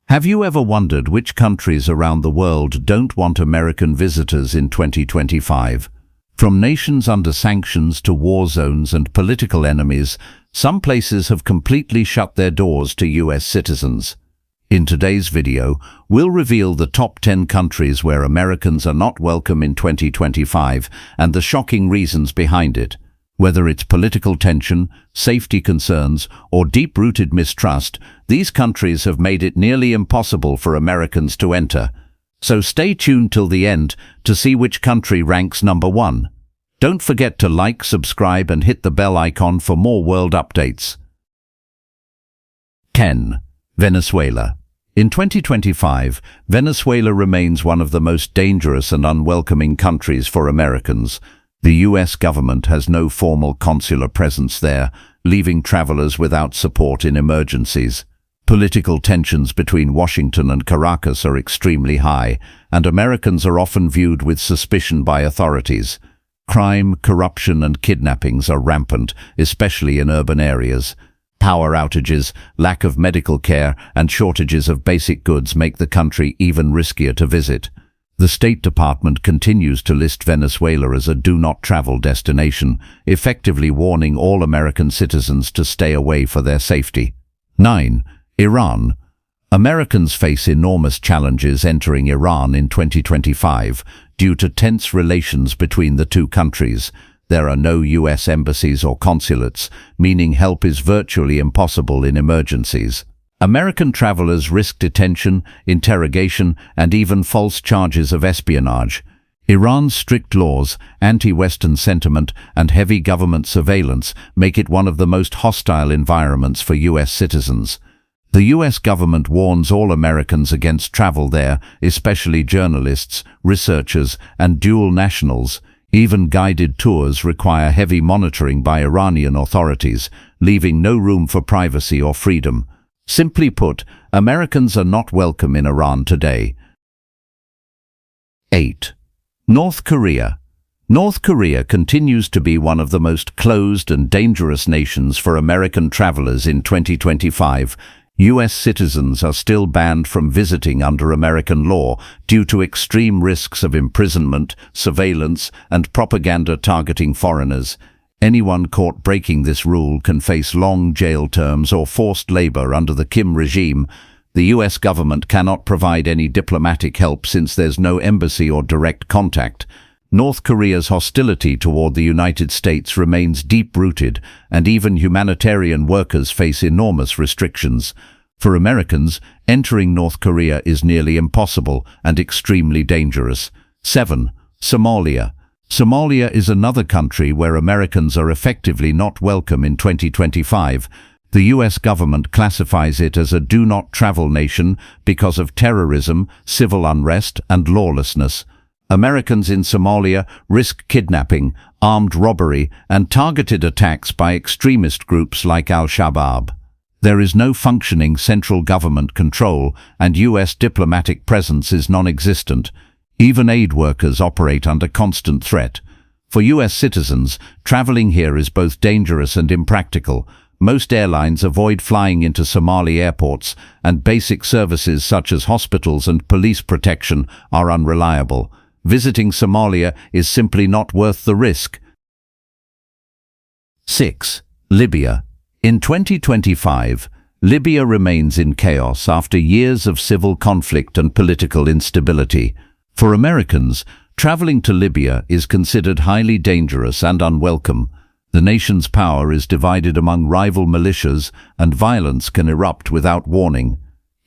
Have you ever wondered which countries around the world don't want American visitors in 2025? From nations under sanctions to war zones and political enemies, some places have completely shut their doors to U.S. citizens. In today's video, we'll reveal the top 10 countries where Americans are not welcome in 2025 and the shocking reasons behind it. Whether it's political tension, safety concerns, or deep-rooted mistrust, these countries have made it nearly impossible for Americans to enter. So stay tuned till the end to see which country ranks number 1. Don't forget to like, subscribe, and hit the bell icon for more world updates. 10. Venezuela. In 2025, Venezuela remains one of the most dangerous and unwelcoming countries for Americans. The U.S. government has no formal consular presence there, leaving travelers without support in emergencies. Political tensions between Washington and Caracas are extremely high, and Americans are often viewed with suspicion by authorities. Crime, corruption, and kidnappings are rampant, especially in urban areas. Power outages, lack of medical care, and shortages of basic goods make the country even riskier to visit. The State Department continues to list Venezuela as a do-not-travel destination, effectively warning all American citizens to stay away for their safety. 9. Iran. Americans face enormous challenges entering Iran in 2025 due to tense relations between the two countries. There are no U.S. embassies or consulates, meaning help is virtually impossible in emergencies. American travelers risk detention, interrogation, and even false charges of espionage. Iran's strict laws, anti-Western sentiment, and heavy government surveillance make it one of the most hostile environments for U.S. citizens. The U.S. government warns all Americans against travel there, especially journalists, researchers, and dual nationals. Even guided tours require heavy monitoring by Iranian authorities, leaving no room for privacy or freedom. Simply put, Americans are not welcome in Iran today. 8. North Korea. North Korea continues to be one of the most closed and dangerous nations for American travelers in 2025. U.S. citizens are still banned from visiting under American law due to extreme risks of imprisonment, surveillance, and propaganda targeting foreigners. Anyone caught breaking this rule can face long jail terms or forced labor under the Kim regime. The U.S. government cannot provide any diplomatic help since there's no embassy or direct contact. North Korea's hostility toward the United States remains deep-rooted, and even humanitarian workers face enormous restrictions. For Americans, entering North Korea is nearly impossible and extremely dangerous. 7. Somalia. Somalia is another country where Americans are effectively not welcome in 2025. The U.S. government classifies it as a do-not-travel nation because of terrorism, civil unrest, and lawlessness. Americans in Somalia risk kidnapping, armed robbery, and targeted attacks by extremist groups like Al-Shabaab. There is no functioning central government control, and U.S. diplomatic presence is non-existent. Even aid workers operate under constant threat. For U.S. citizens, traveling here is both dangerous and impractical. Most airlines avoid flying into Somali airports, and basic services such as hospitals and police protection are unreliable. Visiting Somalia is simply not worth the risk. 6. Libya. In 2025, Libya remains in chaos after years of civil conflict and political instability. For Americans, traveling to Libya is considered highly dangerous and unwelcome. The nation's power is divided among rival militias, and violence can erupt without warning.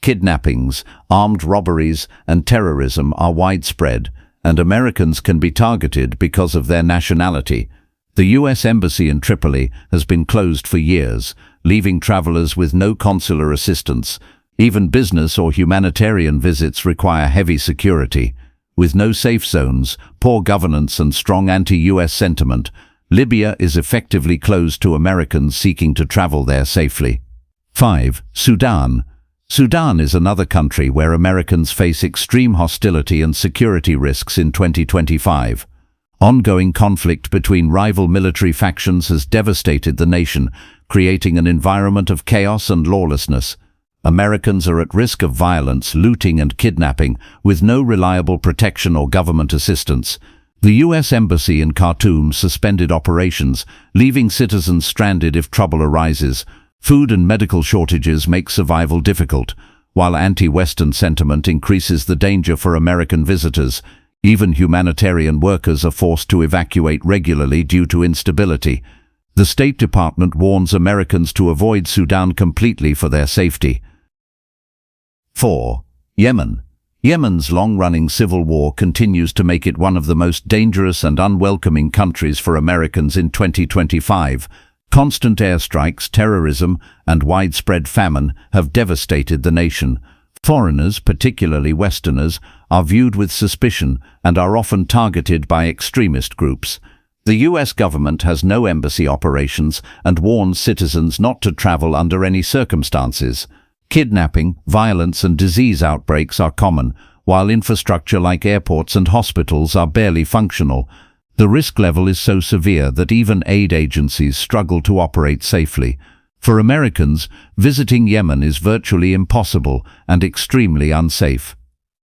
Kidnappings, armed robberies, and terrorism are widespread, and Americans can be targeted because of their nationality. The U.S. Embassy in Tripoli has been closed for years, leaving travelers with no consular assistance. Even business or humanitarian visits require heavy security. With no safe zones, poor governance, and strong anti-U.S. sentiment, Libya is effectively closed to Americans seeking to travel there safely. 5. Sudan. Sudan is another country where Americans face extreme hostility and security risks in 2025. Ongoing conflict between rival military factions has devastated the nation, creating an environment of chaos and lawlessness. Americans are at risk of violence, looting and kidnapping, with no reliable protection or government assistance. The U.S. Embassy in Khartoum suspended operations, leaving citizens stranded if trouble arises. Food and medical shortages make survival difficult, while anti-Western sentiment increases the danger for American visitors. Even humanitarian workers are forced to evacuate regularly due to instability. The State Department warns Americans to avoid Sudan completely for their safety. 4. Yemen. Yemen's long-running civil war continues to make it one of the most dangerous and unwelcoming countries for Americans in 2025. Constant airstrikes, terrorism, and widespread famine have devastated the nation. Foreigners, particularly Westerners, are viewed with suspicion and are often targeted by extremist groups. The U.S. government has no embassy operations and warns citizens not to travel under any circumstances. Kidnapping, violence and disease outbreaks are common, while infrastructure like airports and hospitals are barely functional. The risk level is so severe that even aid agencies struggle to operate safely. For Americans, visiting Yemen is virtually impossible and extremely unsafe.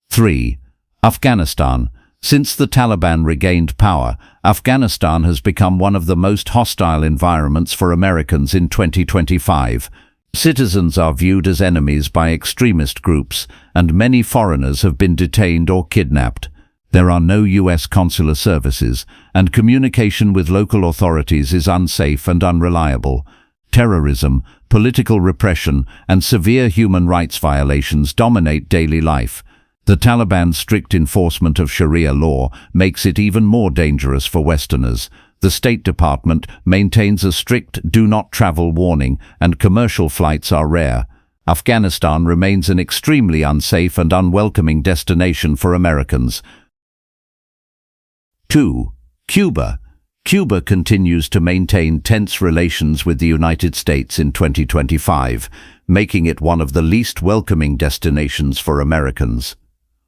3. Afghanistan. Since the Taliban regained power, Afghanistan has become one of the most hostile environments for Americans in 2025. Citizens are viewed as enemies by extremist groups, and many foreigners have been detained or kidnapped. There are no U.S. consular services, and communication with local authorities is unsafe and unreliable. Terrorism, political repression, and severe human rights violations dominate daily life. The Taliban's strict enforcement of Sharia law makes it even more dangerous for Westerners. The State Department maintains a strict do not travel warning, and commercial flights are rare. Afghanistan remains an extremely unsafe and unwelcoming destination for Americans. 2. Cuba. Cuba continues to maintain tense relations with the United States in 2025, making it one of the least welcoming destinations for Americans.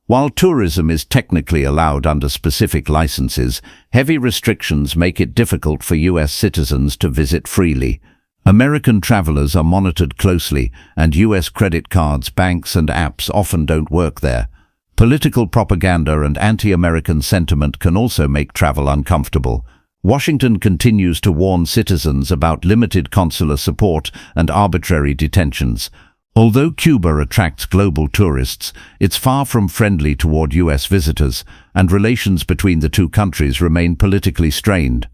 While tourism is technically allowed under specific licenses, heavy restrictions make it difficult for U.S. citizens to visit freely. American travelers are monitored closely, and U.S. credit cards, banks, and apps often don't work there. Political propaganda and anti-American sentiment can also make travel uncomfortable. Washington continues to warn citizens about limited consular support and arbitrary detentions. Although Cuba attracts global tourists, it's far from friendly toward U.S. visitors, and relations between the two countries remain politically strained.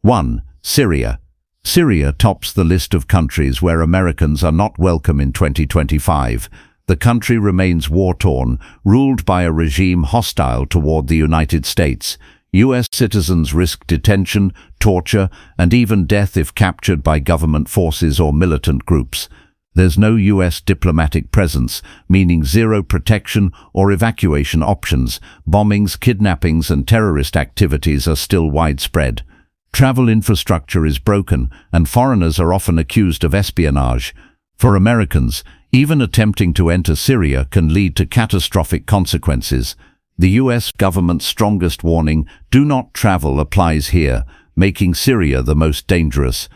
1. Syria. Syria tops the list of countries where Americans are not welcome in 2025. The country remains war-torn, ruled by a regime hostile toward the United States. U.S. citizens risk detention, torture, and even death if captured by government forces or militant groups. There's no U.S. diplomatic presence, meaning zero protection or evacuation options. Bombings, kidnappings, and terrorist activities are still widespread. Travel infrastructure is broken, and foreigners are often accused of espionage. For Americans, even attempting to enter Syria can lead to catastrophic consequences. The U.S. government's strongest warning, "Do not travel," applies here, making Syria the most dangerous.